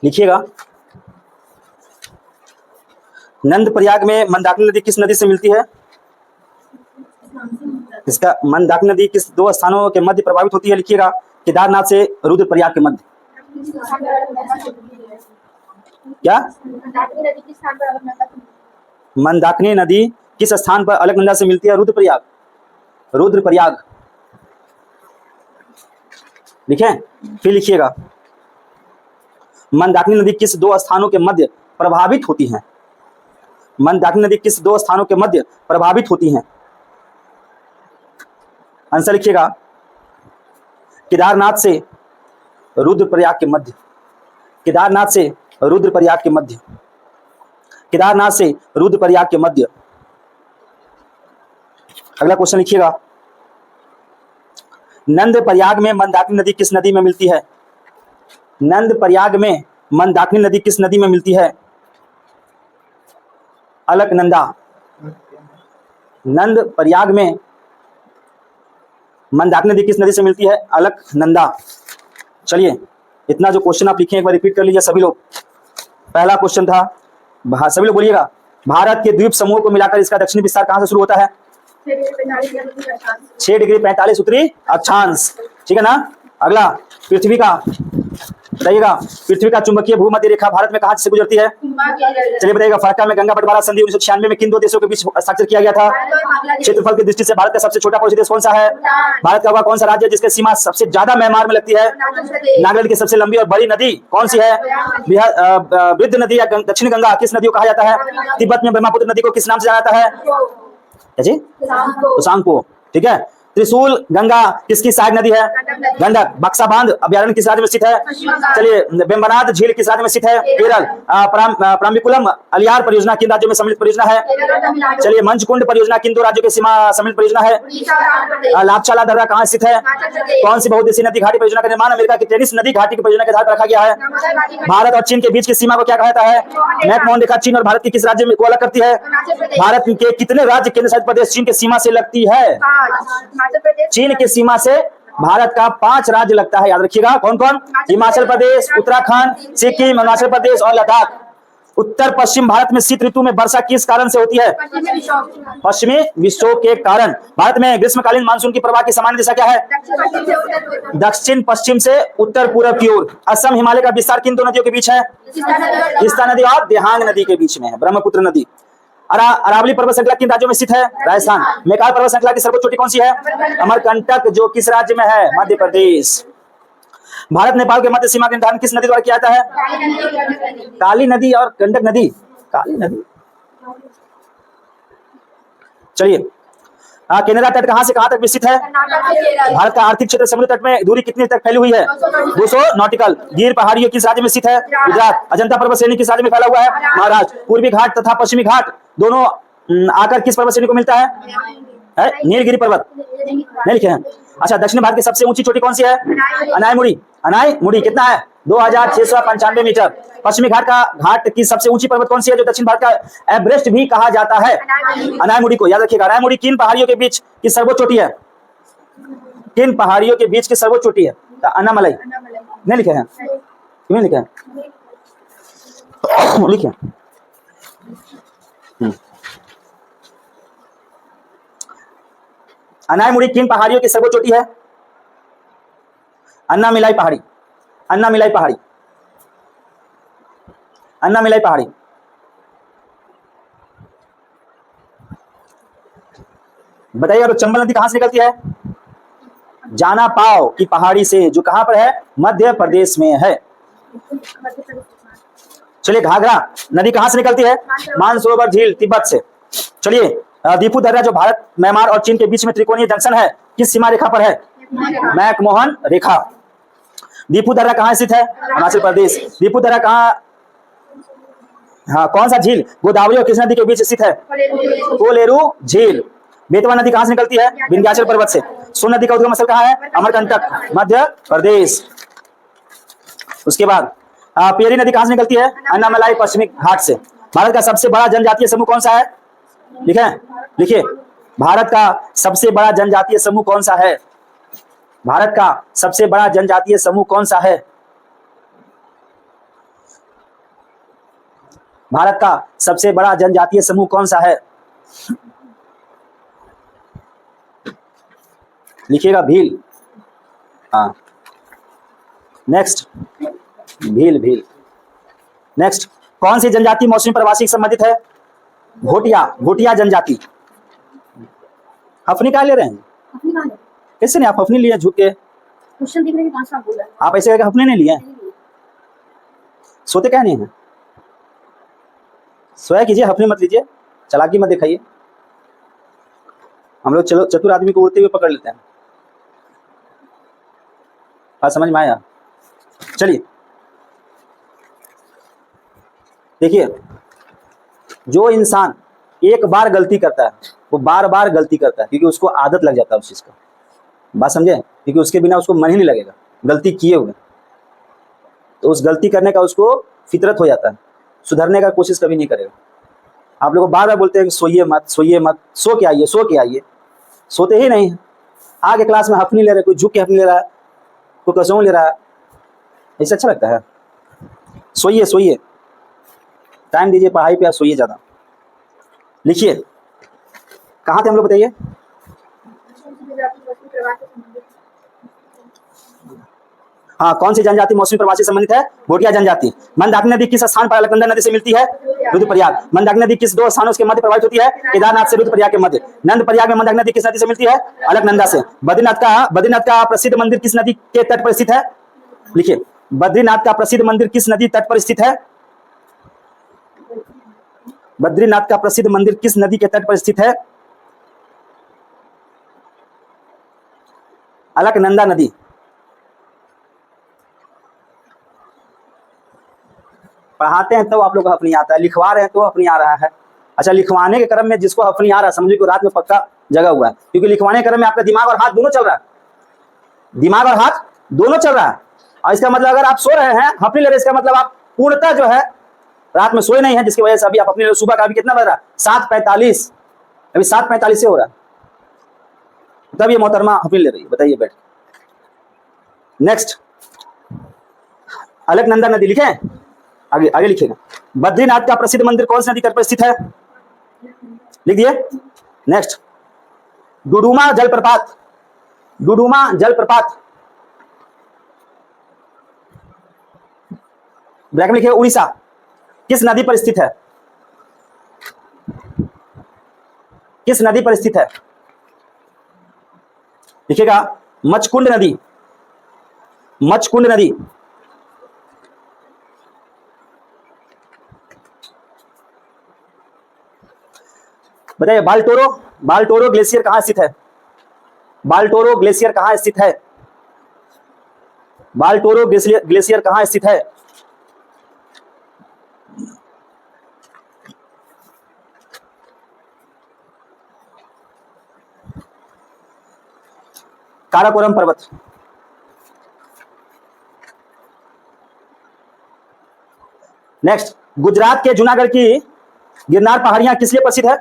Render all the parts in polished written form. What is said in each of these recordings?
लिखिएगा, नंद प्रयाग में मंदाकिनी नदी किस नदी से मिलती है? इसका मंदाकिनी नदी किस दो स्थानों के मध्य प्रभावित होती है? लिखिएगा, केदारनाथ से रुद्रप्रयाग के मध्य। क्या? मंदाकिनी नदी किस स्थान पर अलकनंदा से मिलती है? रुद्रप्रयाग। रुद्रप्रयाग लिखें, फिर लिखिएगा, मंदाकिनी नदी किस दो स्थानों के मध्य प्रभावित होती है? मंदाकिनी नदी किस दो स्थानों के मध्य प्रभावित होती हैं? आंसर लिखिएगा, केदारनाथ से रुद्रप्रयाग के मध्य। केदारनाथ से रुद्रप्रयाग के मध्य। केदारनाथ से रुद्रप्रयाग के मध्य। अगला क्वेश्चन लिखिएगा, नंद प्रयाग में मंदाकिनी नदी किस नदी में मिलती है? नंद प्रयाग में मंदाकिनी नदी किस नदी में मिलती है? अलकनंदा। नंद प्रयाग में मंदाकिनी नदी किस नदी से मिलती है? अलकनंदा। चलिए, इतना जो क्वेश्चन आप लिखे एक बार रिपीट कर लीजिए सभी लोग। पहला क्वेश्चन था, सभी लोग बोलिएगा, भारत के द्वीप समूह को मिलाकर इसका दक्षिणी विस्तार कहां से शुरू होता है? 6 डिग्री 45 उत्तरी अक्षांश। ठीक है ना। अगला, पृथ्वी का बताइएगा, पृथ्वी का चुंबकीय भूमध्य रेखा भारत में कहां से गुजरती है? चलिए बताइएगा, फरक्का में गंगा बंटवारा संधि 1996 में किन दो देशों के बीच हस्ताक्षर किया गया था? क्षेत्रफल की दृष्टि से भारत का सबसे छोटा पड़ोसी देश कौन सा है? भारत का वह कौन सा राज्य है जिसकी सीमा सबसे ज्यादा म्यांमार में लगती है? नागालैंड की सबसे लंबी और बड़ी नदी कौन सी है? वृद्ध नदी या दक्षिण गंगा किस नदी को कहा जाता है? तिब्बत में ब्रह्मपुत्र नदी को किस नाम से जाना जाता है जी? सांगपो। ठीक है। त्रिशूल गंगा किसकी सहायक नदी है? गंडक। बक्सा बांध अभ्यारण्य किस राज्य में स्थित है? चलिए, वेम्बनाड झील किस राज्य में स्थित है? केरल। प्राम्बिकुलम अलियार परियोजना किन राज्यों में सम्मिलित परियोजना है? चलिए, मंचकुंड परियोजना किन दो राज्यों की सीमा सम्मिलित परियोजना है? लापचाला दर्रा कहाँ स्थित है? कौन सी बहुउद्देशीय नदी घाटी परियोजना का निर्माण अमेरिका की टेनिस नदी घाटी की परियोजना के आधार पर रखा गया है? भारत और चीन के बीच की सीमा को क्या कहा जाता है? मैकमोहन रेखा चीन और भारत की किस राज्य को अलग करती है? भारत के कितने राज्य केंद्र शासित प्रदेश चीन की सीमा से लगती है? चीन की सीमा से भारत का 5 राज्य लगता है, याद रखिएगा। कौन कौन? हिमाचल प्रदेश, उत्तराखंड, सिक्किम, अरुणाचल प्रदेश और लद्दाख। उत्तर पश्चिम भारत में शीत ऋतु में वर्षा किस कारण से होती है? पश्चिमी विक्षोभ के कारण। भारत में ग्रीष्मकालीन मानसून की प्रवाह की सामान्य दिशा क्या है? दक्षिण पश्चिम से उत्तर पूर्व की ओर। असम हिमालय का विस्तार किन दो नदियों के बीच है? तीस्ता नदी और देहांग नदी के बीच में है, ब्रह्मपुत्र नदी। अरावली पर्वत श्रृंखला किन राज्यों में स्थित है? राजस्थान। मेघाल पर्वत श्रृंखला की सर्वोच्च चोटी कौन सी है? अमरकंटक, जो किस राज्य में है? मध्य प्रदेश। भारत नेपाल के मध्य सीमा का निर्धारण किस नदी द्वारा किया जाता है? काली नदी और गंडक नदी। काली नदी। चलिए, केनरा तट कहां से कहां तक विस्तृत है? भारत का आर्थिक क्षेत्र समुद्र तट में दूरी कितनी तक फैली हुई है? 200 नॉटिकल। गिर पहाड़ियों किस राज्य में स्थित है? गुजरात। अजंता पर्वत श्रेणी किस राज्य में फैला हुआ है? महाराष्ट्र। पूर्वी घाट तथा पश्चिमी घाट दोनों आकर किस पर्वत श्रेणी को मिलता है? नीलगिरी पर्वत। नहीं लिखे हैं। अच्छा, दक्षिण भारत की सबसे ऊंची चोटी कौन सी है? अनायमुड़ी। अनायमुड़ी कितना है? 2695 मीटर। पश्चिमी घाट की सबसे ऊंची पर्वत कौन सी है जो दक्षिण भारत का एवरेस्ट भी कहा जाता है? अनायमुड़ी को याद रखिएगा। अनायमुड़ी किन पहाड़ियों के बीच की सर्वोच्च चोटी है? किन पहाड़ियों के बीच की सर्वोच्च चोटी है? अन्नामलाई। नहीं लिखे हैं? क्यों लिखे हैं? लिखे। अनायमुड़ी किन पहाड़ियों की सर्वोच्च चोटी है? अन्नामिलाई पहाड़ी। अन्नामिलाई पहाड़ी। अन्नामिलाई पहाड़ी। बताइए, तो चंबल नदी कहां से निकलती है? जाना पाव की पहाड़ी से, जो कहां पर है? मध्य प्रदेश में है। चलिए, घाघरा नदी कहां से निकलती है? मानसरोवर झील, तिब्बत से। चलिए, दीपू दर्रा जो भारत, म्यांमार और चीन के बीच में त्रिकोणीय जंक्शन है, किस सीमा रेखा पर है? मैकमोहन रेखा। दीपू दर्रा कहां स्थित है? अरुणाचल प्रदेश। दीपू दर्रा कहां, कौन सा झील गोदावरी और किस नदी के बीच स्थित है? कोलेरू झील। बेतवा नदी कहां से निकलती है? विंध्याचल पर्वत से। सोन नदी का उद्गम स्थल कहां है? अमरकंटक, मध्य प्रदेश। उसके बाद पेरी नदी कहां से निकलती है? अन्नामलाई, पश्चिमी घाट से। भारत का सबसे बड़ा जनजातीय समूह कौन सा है? लिखिए, भारत का सबसे बड़ा जनजातीय समूह कौन सा है? भारत का सबसे बड़ा जनजातीय समूह कौन सा है? भारत का सबसे बड़ा जनजातीय समूह कौन सा है? लिखिएगा भील। हाँ, नेक्स्ट, भील भील। नेक्स्ट, कौन सी जनजाति मौसमी प्रवासी से संबंधित है? भोटिया, भोटिया जनजाति। हफनी कहाँ ले रहे हैं? कैसे नहीं, आप हफनी लिए झुक के? क्वेश्चन दिख रहे हैं, आप बोला आप ऐसे करके हफनी नहीं लिए? सोते क्या नहीं है? सोया कीजिए, हफनी मत लीजिए, चालाकी मत दिखाइए। हम लोग चलो चतुर आदमी को उड़ते हुए पकड़ लेते हैं। बात समझ में आया? चलिए देखिए, जो इंसान एक बार गलती करता है वो बार बार गलती करता है, क्योंकि उसको आदत लग जाता है उस चीज का। बात समझे? क्योंकि उसके बिना उसको मन ही नहीं लगेगा गलती किए हुए, तो उस गलती करने का उसको फितरत हो जाता है, सुधरने का कोशिश कभी नहीं करेगा। आप लोग बार बार बोलते हैं कि सोइए मत, सोइए मत, सो के आइए, सो के आइए, सोते ही नहीं है। आगे क्लास में हफनी ले रहे, कोई झुक के हफनी ले रहा है, कोई कसौं ले रहा है, ऐसा अच्छा लगता है? सोइए सोइए, टाइम दीजिए पढ़ाई पे, सोइए ज़्यादा। लिखिए, कहाँ थे हम लोग बताइए? हाँ, कौन सी जनजाति मौसमी प्रवासी संबंधित है? भोटिया जनजाति। मंदाकिनी नदी किस स्थान पर अलकनंदा नदी से मिलती है? रुद्रप्रयाग। मंदाकिनी नदी किस दो स्थानों के मध्य प्रवाहित होती है? केदारनाथ से रुद्रप्रयाग के मध्य। नंद प्रयाग में मंदाकिनी नदी किस नदी से मिलती है? अलकनंदा से। बद्रीनाथ का प्रसिद्ध मंदिर किस नदी के तट पर स्थित है? लिखिए, बद्रीनाथ का प्रसिद्ध मंदिर किस नदी तट पर स्थित है? बद्रीनाथ का प्रसिद्ध मंदिर किस नदी के तट पर स्थित है? अलकनंदा नदी। पढ़ाते हैं तो आप लोग को हफनी आता है, लिखवा रहे हैं तो हफनी आ रहा है। अच्छा, लिखवाने के क्रम में जिसको हफनी आ रहा है समझिए कि रात में पक्का जगा हुआ है, क्योंकि लिखवाने के क्रम में आपका दिमाग और हाथ दोनों चल रहा है, दिमाग और हाथ दोनों चल रहा है। और इसका मतलब अगर आप सो रहे हैं, हफनी ले रहे, इसका मतलब आप पूर्णतः जो है रात में सोए नहीं है, जिसकी वजह से अभी आप अपने सुबह का अभी कितना बज रहा है? 7:45। अभी 7:45 से हो रहा है, तब ये मोहतरमा हफनी ले रही है। बताइए बैठ। नेक्स्ट, अलकनंदा नदी लिखे, आगे आगे लिखिएगा। बद्रीनाथ का प्रसिद्ध मंदिर कौन सी नदी तट पर स्थित है? लिख दिए। नेक्स्ट, डुडुमा जलप्रपात, डुडुमा जलप्रपात ब्रैकेट में लिखिए, उड़ीसा किस नदी पर स्थित है? किस नदी पर स्थित है? लिखिएगा, मचकुंड नदी, मचकुंड नदी। बताइए, बाल्टोरो, बाल्टोरो ग्लेशियर कहां स्थित है? बाल्टोरो ग्लेशियर कहां स्थित है? बाल्टोरो ग्लेशियर कहां स्थित है? काराकोरम पर्वत। नेक्स्ट, गुजरात के जूनागढ़ की गिरनार पहाड़ियां किस लिए प्रसिद्ध है?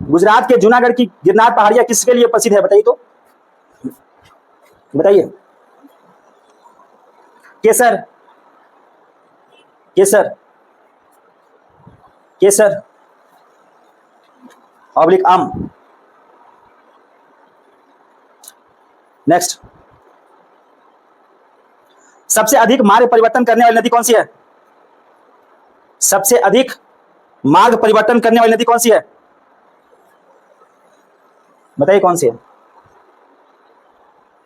गुजरात के जूनागढ़ की गिरनार पहाड़ियां किसके लिए प्रसिद्ध है? बताइए तो, बताइए। केसर, केसर, केसर ऑब्लिक आम। नेक्स्ट, सबसे अधिक मार्ग परिवर्तन करने वाली नदी कौन सी है? सबसे अधिक मार्ग परिवर्तन करने वाली नदी कौन सी है? बताइए कौन सी है?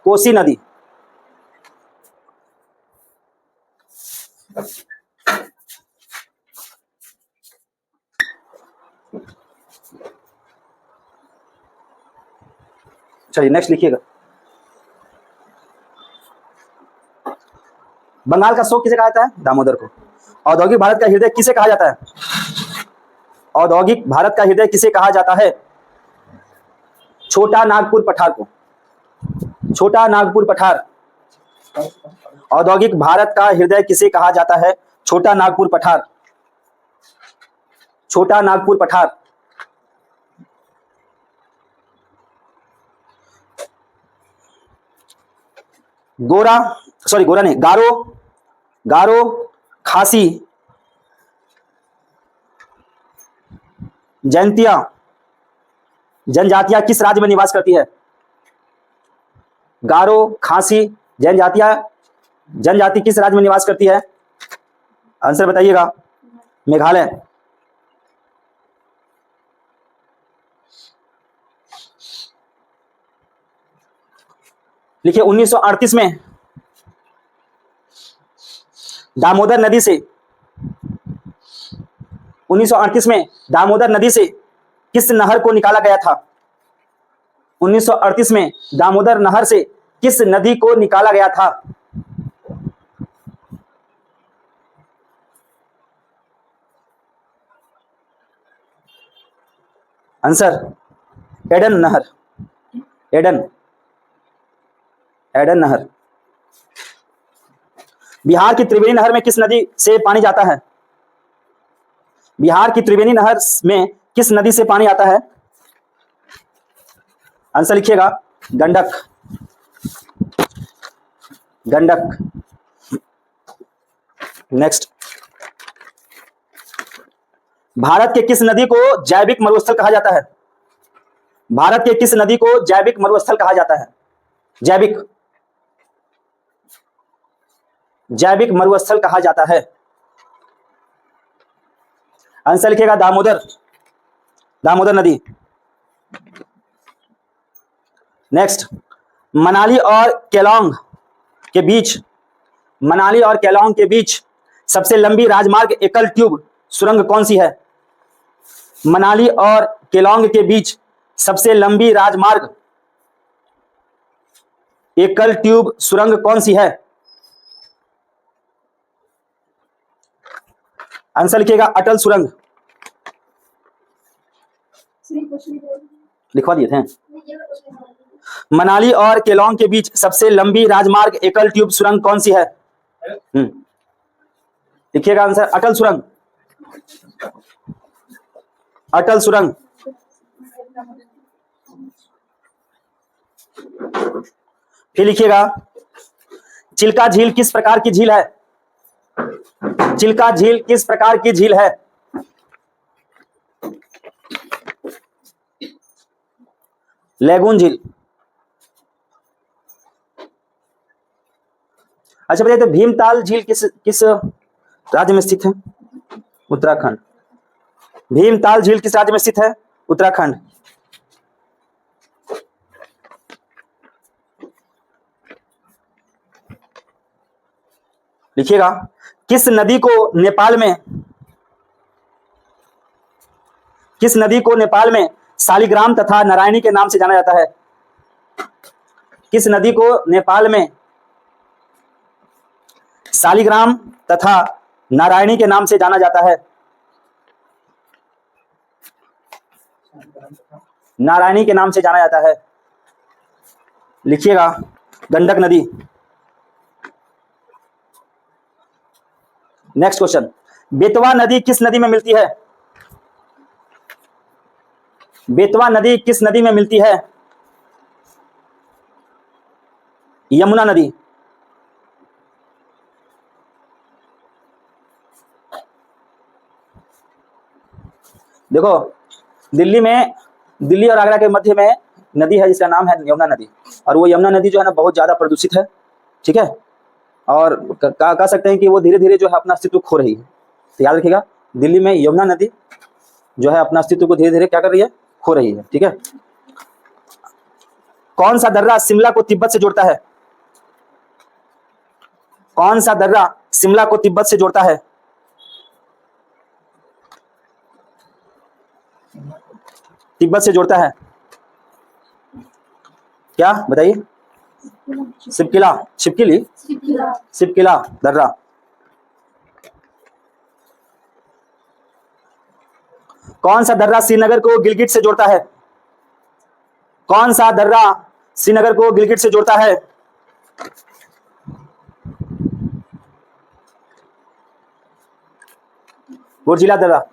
कोसी नदी। चलिए नेक्स्ट लिखिएगा, बंगाल का शोक किसे कहा जाता है? दामोदर को। औद्योगिक भारत का हृदय किसे कहा जाता है? औद्योगिक भारत का हृदय किसे कहा जाता है? छोटा नागपुर पठार को, छोटा नागपुर पठार। औद्योगिक भारत का हृदय किसे कहा जाता है? छोटा नागपुर पठार, छोटा नागपुर पठार। गोरा, सॉरी गोरा नहीं, गारो, गारो खासी, जयंतिया, जनजातियां किस राज्य में निवास करती है? गारो, खासी, जनजातियां, जनजाति किस राज्य में निवास करती है? आंसर बताइएगा। मेघालय। लिखिए 1938 में दामोदर नदी से 1938 में दामोदर नदी से किस नहर को निकाला गया था? 1938 में दामोदर नहर से किस नदी को निकाला गया था? आंसर एडन नहर। एडन नहर। बिहार की त्रिवेणी नहर में किस नदी से पानी जाता है? बिहार की त्रिवेणी नहर में किस नदी से पानी आता है? आंसर लिखिएगा। गंडक। गंडक। नेक्स्ट, भारत के किस नदी को जैविक मरुस्थल कहा जाता है? भारत के किस नदी को जैविक मरुस्थल कहा जाता है? जैविक मरुस्थल कहा जाता है। आंसर लिखिएगा दामोदर नदी। नेक्स्ट, मनाली और केलोंग के बीच सबसे लंबी राजमार्ग एकल ट्यूब सुरंग कौन सी है? मनाली और केलोंग के बीच सबसे लंबी राजमार्ग एकल ट्यूब सुरंग कौन सी है? आंसर लिखिएगा अटल सुरंग। लिखवा दिए थे। मनाली और केलोंग के बीच सबसे लंबी राजमार्ग एकल ट्यूब सुरंग कौन सी है? लिखिएगा आंसर अटल सुरंग। अटल सुरंग। फिर लिखिएगा चिल्का झील किस प्रकार की झील है? चिल्का झील किस प्रकार की झील है? लैगून झील। अच्छा बताइए, तो भीमताल झील किस राज्य में स्थित है? उत्तराखंड। भीमताल झील किस राज्य में स्थित है? उत्तराखंड। लिखिएगा किस नदी को नेपाल में शालिग्राम तथा नारायणी के नाम से जाना जाता है? किस नदी को नेपाल में शालिग्राम तथा नारायणी के नाम से जाना जाता है? नारायणी के नाम से जाना जाता है। लिखिएगा गंडक नदी। नेक्स्ट क्वेश्चन, बेतवा नदी किस नदी में मिलती है? बेतवा नदी किस नदी में मिलती है? यमुना नदी। देखो दिल्ली और आगरा के मध्य में नदी है जिसका नाम है यमुना नदी, और वो यमुना नदी जो है ना बहुत ज्यादा प्रदूषित है। ठीक है, और कह सकते हैं कि वो धीरे धीरे जो है अपना अस्तित्व खो रही है। तो याद रखिएगा, दिल्ली में यमुना नदी जो है अपना अस्तित्व को धीरे धीरे क्या कर रही है? खो रही है। ठीक है, कौन सा दर्रा शिमला को तिब्बत से जोड़ता है? कौन सा दर्रा शिमला को तिब्बत से जोड़ता है? तिब्बत से जोड़ता है क्या बताइए? शिपकिला दर्रा। कौन सा दर्रा श्रीनगर को गिलगिट से जोड़ता है? कौन सा दर्रा श्रीनगर को गिलगिट से जोड़ता है? बुर्जिला दर्रा।